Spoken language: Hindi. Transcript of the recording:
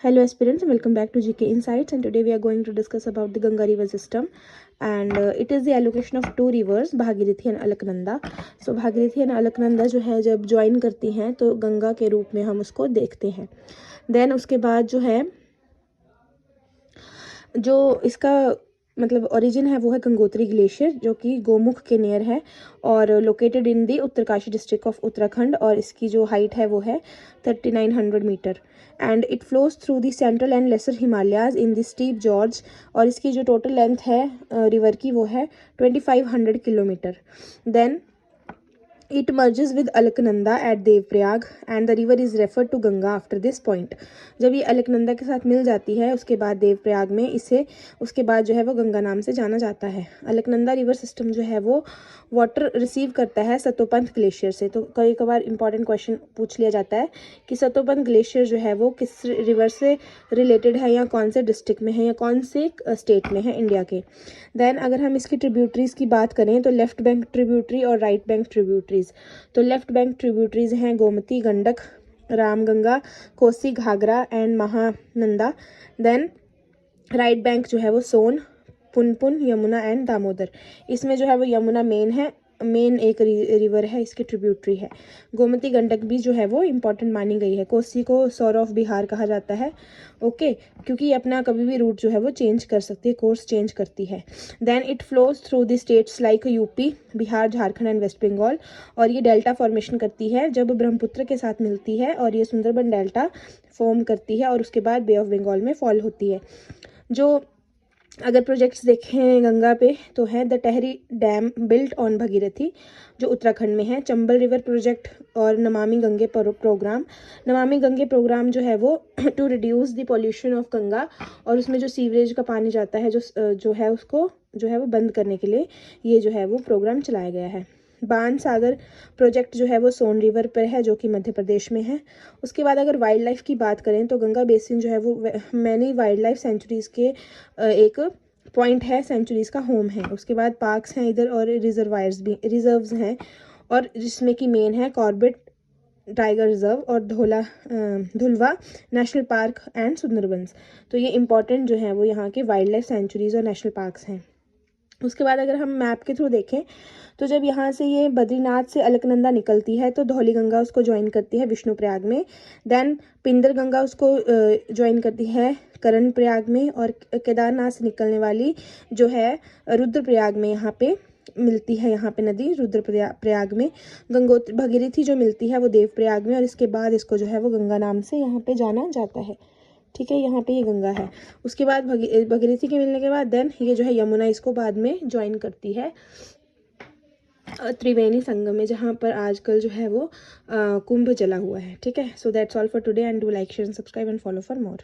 Hello aspirants, welcome back to GK Insights, and today we are going to discuss about the Ganga river system, and it is the allocation of two rivers, Bhagirathi and Alaknanda. So Bhagirathi and Alaknanda जो है जब ज्वाइन करती हैं तो गंगा के रूप में हम उसको देखते हैं. देन उसके बाद जो है जो इसका मतलब ओरिजिन है वो है गंगोत्री ग्लेशियर, जो कि गोमुख के नियर है और located in the Uttarkashi district of Uttarakhand, और इसकी जो हाइट है वो है 3900 metre and it flows through the central and lesser Himalayas in the steep gorge, और इसकी जो टोटल लेंथ है रिवर की वो है 2500 kilometre. Then it merges with Alaknanda at Devprayag and the river is referred to Ganga after this point. जब ये अलकनंदा के साथ मिल जाती है उसके बाद देवप्रयाग में इसे उसके बाद जो है वो गंगा नाम से जाना जाता है. अलकनंदा रिवर सिस्टम जो है वो वाटर रिसीव करता है सतोपंथ ग्लेशियर से. तो कई कभार इंपॉर्टेंट क्वेश्चन पूछ लिया जाता है कि सतोपंथ ग्लेशियर जो है वो किस रिवर से रिलेटेड है या कौन से डिस्ट्रिक्ट में है या कौन से स्टेट में है इंडिया के. देन अगर हम इसकी ट्रिब्यूटरीज की बात करें तो लेफ्ट बैंक ट्रिब्यूटरी और राइट बैंक ट्रिब्यूटरीज. तो लेफ्ट बैंक ट्रिब्यूटरीज हैं Gomti, Gandak, Ramganga, Kosi, Ghaghara and Mahananda. Then right bank जो है वो सोन, पुनपुन, यमुना एंड दामोदर. इसमें जो है वो यमुना मेन एक रिवर है, इसकी ट्रिब्यूटरी है. गोमती गंडक भी जो है वो इम्पॉर्टेंट मानी गई है. कोसी को सौर ऑफ बिहार कहा जाता है, ओके, क्योंकि ये अपना कभी भी रूट जो है वो चेंज कर सकती है, कोर्स चेंज करती है. Then it flows through the states like UP, Bihar, Jharkhand and West Bengal, और ये डेल्टा फॉर्मेशन करती है जब ब्रह्मपुत्र के साथ मिलती है और ये सुंदरबन डेल्टा फॉर्म करती है और उसके बाद बे ऑफ बंगाल में फॉल होती है. जो अगर प्रोजेक्ट्स देखें गंगा पे तो है the Tahri dam built on Bhagirathi जो उत्तराखंड में है, चंबल रिवर प्रोजेक्ट और नमामि गंगे प्रोग्राम. नमामि गंगे प्रोग्राम जो है वो to reduce the pollution of Ganga, और उसमें जो सीवरेज का पानी जाता है जो है उसको जो है वो बंद करने के लिए ये जो है वो प्रोग्राम चलाया गया है. बाण सागर प्रोजेक्ट जो है वो सोन रिवर पर है जो कि मध्य प्रदेश में है. उसके बाद अगर वाइल्ड लाइफ की बात करें तो गंगा बेसिन जो है वो मैनी वाइल्ड लाइफ सेंचुरीज़ के एक पॉइंट है, सेंचुरीज़ का होम है. उसके बाद पार्क्स हैं इधर और रिजर्व्स हैं, और जिसमें कि मेन है कॉर्बेट टाइगर रिजर्व और धुलवा नेशनल पार्क एंड सुंदरबंस. तो ये इंपॉर्टेंट जो है वो यहाँ के वाइल्ड लाइफ सेंचुरीज़ और नेशनल पार्क्स हैं. उसके बाद अगर हम मैप के थ्रू देखें तो जब यहाँ से ये बद्रीनाथ से अलकनंदा निकलती है तो धौली गंगा उसको ज्वाइन करती है विष्णुप्रयाग में. देन पिंदर गंगा उसको ज्वाइन करती है कर्णप्रयाग में, और केदारनाथ से निकलने वाली जो है रुद्रप्रयाग में यहाँ पे मिलती है, यहाँ पे नदी रुद्रप्रयाग में. गंगोत्री भगीरथी जो मिलती है वो देवप्रयाग में, और इसके बाद इसको जो है वो गंगा नाम से यहाँ पे जाना जाता है. ठीक है, यहाँ पे ये गंगा है. उसके बाद भगीरथी के मिलने के बाद देन ये जो है यमुना इसको बाद में ज्वाइन करती है त्रिवेणी संगम में, जहाँ पर आजकल जो है वो कुंभ चला हुआ है. ठीक है, so that's all for today and do like share and subscribe and follow for more.